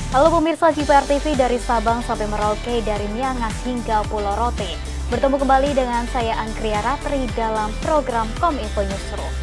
Halo pemirsa JPR TV dari Sabang sampai Merauke, dari Miangas hingga Pulau Rote. Bertemu kembali dengan saya Angkria Ratri dalam program Kominfo Newsroom.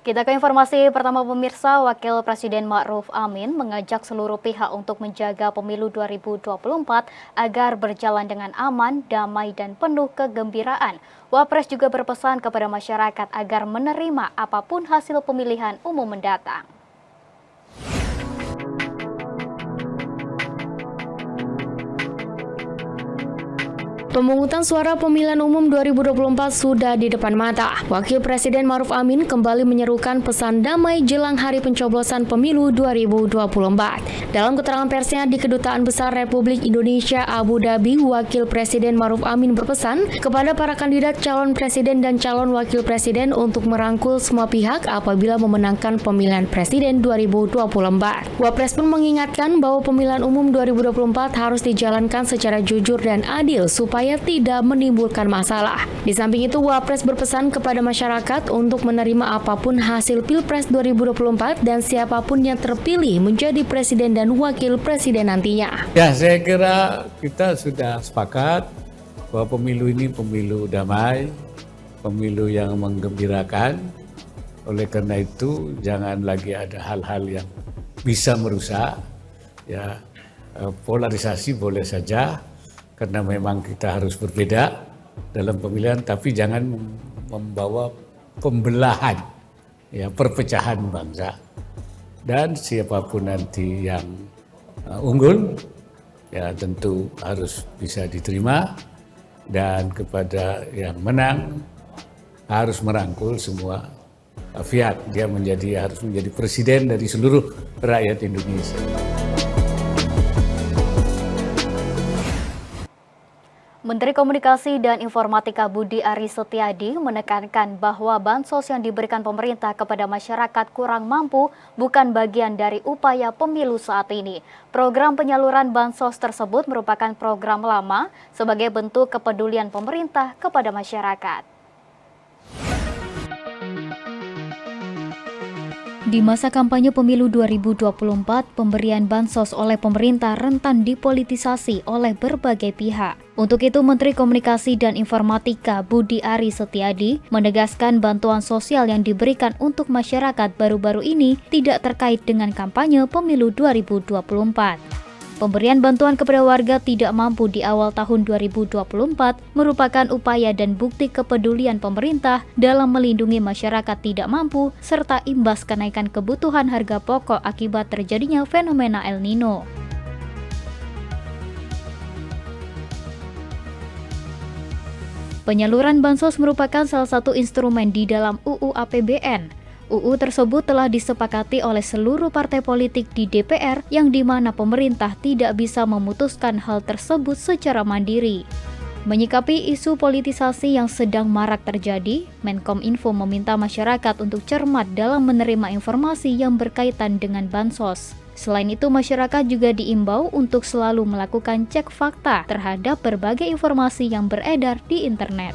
Kita ke informasi pertama pemirsa, Wakil Presiden Ma'ruf Amin mengajak seluruh pihak untuk menjaga pemilu 2024 agar berjalan dengan aman, damai, dan penuh kegembiraan. Wapres juga berpesan kepada masyarakat agar menerima apapun hasil pemilihan umum mendatang. Pemungutan suara pemilihan umum 2024 sudah di depan mata. Wakil Presiden Ma'ruf Amin kembali menyerukan pesan damai jelang hari pencoblosan pemilu 2024. Dalam keterangan persnya di Kedutaan Besar Republik Indonesia Abu Dhabi, Wakil Presiden Ma'ruf Amin berpesan kepada para kandidat calon presiden dan calon wakil presiden untuk merangkul semua pihak apabila memenangkan pemilihan presiden 2024. Wapres pun mengingatkan bahwa pemilihan umum 2024 harus dijalankan secara jujur dan adil supaya tidak menimbulkan masalah. Di samping itu, Wapres berpesan kepada masyarakat untuk menerima apapun hasil Pilpres 2024 dan siapapun yang terpilih menjadi presiden dan wakil presiden nantinya. Ya, saya kira kita sudah sepakat bahwa pemilu ini pemilu damai, pemilu yang menggembirakan. Oleh karena itu, jangan lagi ada hal-hal yang bisa merusak. Ya, polarisasi boleh saja, karena memang kita harus berbeda dalam pemilihan, tapi jangan membawa pembelahan, ya, perpecahan bangsa. Dan siapapun nanti yang unggul, ya tentu harus bisa diterima, dan kepada yang menang harus merangkul semua pihak. Dia harus menjadi presiden dari seluruh rakyat Indonesia. Menteri Komunikasi dan Informatika Budi Aris Setiadi menekankan bahwa bansos yang diberikan pemerintah kepada masyarakat kurang mampu bukan bagian dari upaya pemilu saat ini. Program penyaluran bansos tersebut merupakan program lama sebagai bentuk kepedulian pemerintah kepada masyarakat. Di masa kampanye pemilu 2024, pemberian bansos oleh pemerintah rentan dipolitisasi oleh berbagai pihak. Untuk itu, Menteri Komunikasi dan Informatika Budi Aris Setiadi menegaskan bantuan sosial yang diberikan untuk masyarakat baru-baru ini tidak terkait dengan kampanye pemilu 2024. Pemberian bantuan kepada warga tidak mampu di awal tahun 2024 merupakan upaya dan bukti kepedulian pemerintah dalam melindungi masyarakat tidak mampu serta imbas kenaikan kebutuhan harga pokok akibat terjadinya fenomena El Nino. Penyaluran bansos merupakan salah satu instrumen di dalam UU APBN. UU tersebut telah disepakati oleh seluruh partai politik di DPR yang dimana pemerintah tidak bisa memutuskan hal tersebut secara mandiri. Menyikapi isu politisasi yang sedang marak terjadi, Menkominfo meminta masyarakat untuk cermat dalam menerima informasi yang berkaitan dengan bansos. Selain itu, masyarakat juga diimbau untuk selalu melakukan cek fakta terhadap berbagai informasi yang beredar di internet.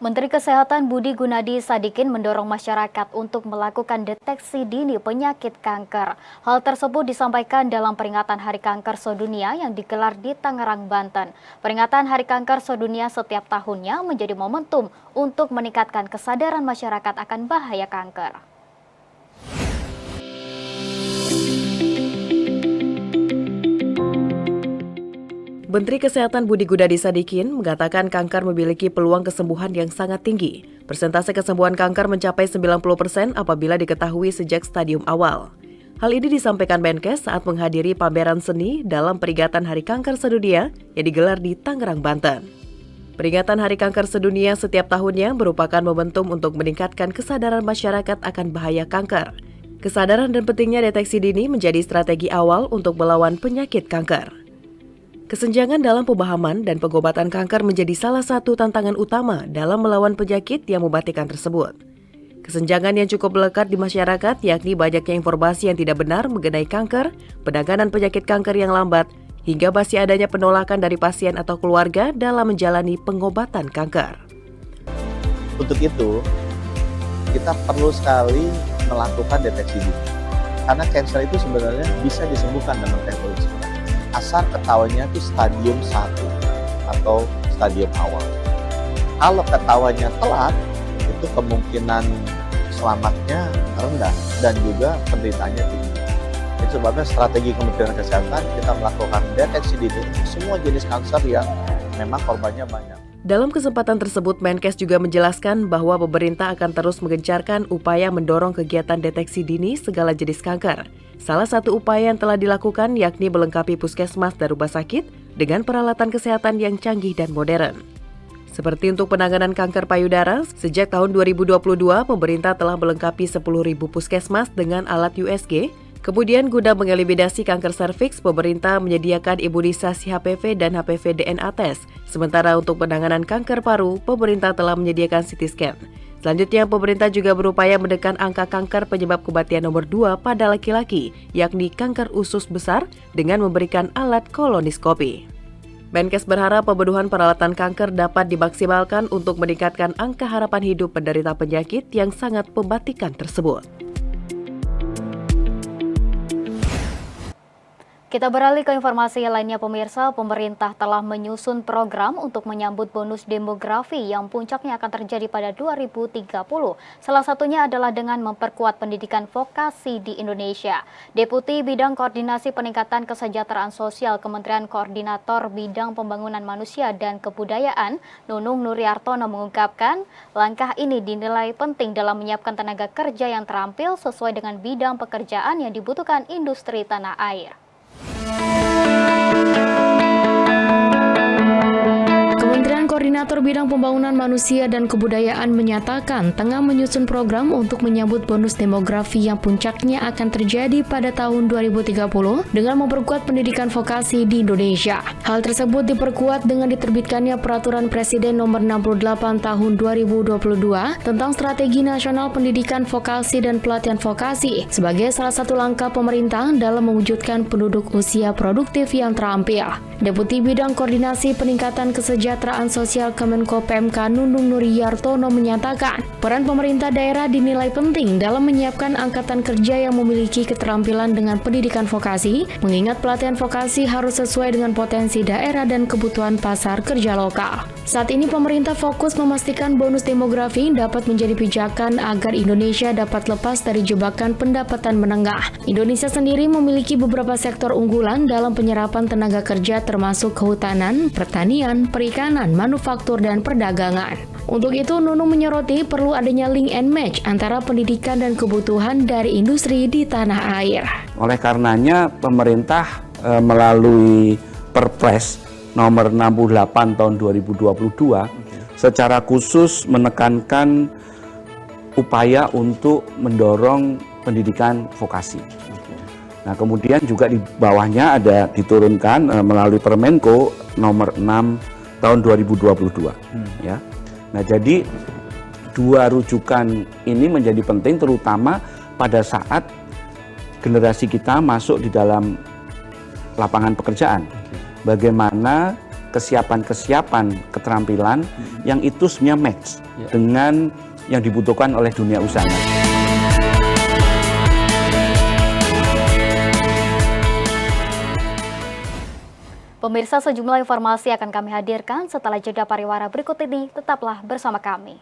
Menteri Kesehatan Budi Gunadi Sadikin mendorong masyarakat untuk melakukan deteksi dini penyakit kanker. Hal tersebut disampaikan dalam peringatan Hari Kanker Sedunia yang digelar di Tangerang, Banten. Peringatan Hari Kanker Sedunia setiap tahunnya menjadi momentum untuk meningkatkan kesadaran masyarakat akan bahaya kanker. Menteri Kesehatan Budi Gunadi Sadikin mengatakan kanker memiliki peluang kesembuhan yang sangat tinggi. Persentase kesembuhan kanker mencapai 90% apabila diketahui sejak stadium awal. Hal ini disampaikan Menkes saat menghadiri pameran seni dalam peringatan Hari Kanker Sedunia yang digelar di Tangerang, Banten. Peringatan Hari Kanker Sedunia setiap tahunnya merupakan momentum untuk meningkatkan kesadaran masyarakat akan bahaya kanker. Kesadaran dan pentingnya deteksi dini menjadi strategi awal untuk melawan penyakit kanker. Kesenjangan dalam pemahaman dan pengobatan kanker menjadi salah satu tantangan utama dalam melawan penyakit yang mematikan tersebut. Kesenjangan yang cukup melekat di masyarakat yakni banyaknya informasi yang tidak benar mengenai kanker, penanganan penyakit kanker yang lambat, hingga masih adanya penolakan dari pasien atau keluarga dalam menjalani pengobatan kanker. Untuk itu, kita perlu sekali melakukan deteksi dini. Karena kanker itu sebenarnya bisa disembuhkan dengan teknologi sekarang. Asal ketahuannya itu stadium 1 atau stadium awal. Kalau ketahuannya telat, itu kemungkinan selamatnya rendah dan juga penderitaannya tinggi. Itu sebabnya strategi Kementerian Kesehatan kita melakukan deteksi dini semua jenis kanker yang memang korbannya banyak. Dalam kesempatan tersebut, Menkes juga menjelaskan bahwa pemerintah akan terus menggencarkan upaya mendorong kegiatan deteksi dini segala jenis kanker. Salah satu upaya yang telah dilakukan yakni melengkapi puskesmas dan rumah sakit dengan peralatan kesehatan yang canggih dan modern. Seperti untuk penanganan kanker payudara, sejak tahun 2022, pemerintah telah melengkapi 10.000 puskesmas dengan alat USG. Kemudian guna mengeliminasi kanker serviks, pemerintah menyediakan imunisasi HPV dan HPV DNA test. Sementara untuk penanganan kanker paru, pemerintah telah menyediakan CT scan. Selanjutnya, pemerintah juga berupaya menekan angka kanker penyebab kematian nomor 2 pada laki-laki, yakni kanker usus besar dengan memberikan alat kolonoskopi. Menkes berharap pembunuhan peralatan kanker dapat dimaksimalkan untuk meningkatkan angka harapan hidup penderita penyakit yang sangat mematikan tersebut. Kita beralih ke informasi lainnya pemirsa, pemerintah telah menyusun program untuk menyambut bonus demografi yang puncaknya akan terjadi pada 2030. Salah satunya adalah dengan memperkuat pendidikan vokasi di Indonesia. Deputi Bidang Koordinasi Peningkatan Kesejahteraan Sosial Kementerian Koordinator Bidang Pembangunan Manusia dan Kebudayaan, Nunung Nuryartono mengungkapkan, langkah ini dinilai penting dalam menyiapkan tenaga kerja yang terampil sesuai dengan bidang pekerjaan yang dibutuhkan industri tanah air. Kementerian Koordinator Bidang Pembangunan Manusia dan Kebudayaan menyatakan tengah menyusun program untuk menyambut bonus demografi yang puncaknya akan terjadi pada tahun 2030 dengan memperkuat pendidikan vokasi di Indonesia. Hal tersebut diperkuat dengan diterbitkannya Peraturan Presiden Nomor 68 Tahun 2022 tentang Strategi Nasional Pendidikan Vokasi dan Pelatihan Vokasi sebagai salah satu langkah pemerintah dalam mewujudkan penduduk usia produktif yang terampil. Deputi Bidang Koordinasi Peningkatan Kesejahteraan Sosial Kemenko PMK Nunung Nuryartono menyatakan, peran pemerintah daerah dinilai penting dalam menyiapkan angkatan kerja yang memiliki keterampilan dengan pendidikan vokasi, mengingat pelatihan vokasi harus sesuai dengan potensi daerah dan kebutuhan pasar kerja lokal. Saat ini pemerintah fokus memastikan bonus demografi dapat menjadi pijakan agar Indonesia dapat lepas dari jebakan pendapatan menengah. Indonesia sendiri memiliki beberapa sektor unggulan dalam penyerapan tenaga kerja termasuk kehutanan, pertanian, perikanan, manufaktur, dan perdagangan. Untuk itu, Nunung menyoroti perlu adanya link and match antara pendidikan dan kebutuhan dari industri di tanah air. Oleh karenanya, pemerintah melalui Perpres nomor 68 tahun 2022 secara khusus menekankan upaya untuk mendorong pendidikan vokasi. Nah, kemudian juga di bawahnya ada diturunkan melalui Permenko nomor 6 tahun 2022. Ya. Nah, jadi dua rujukan ini menjadi penting terutama pada saat generasi kita masuk di dalam lapangan pekerjaan. Bagaimana kesiapan keterampilan yang itu sebenarnya match dengan yang dibutuhkan oleh dunia usaha. Pemirsa, sejumlah informasi akan kami hadirkan setelah jeda pariwara berikut ini. Tetaplah bersama kami.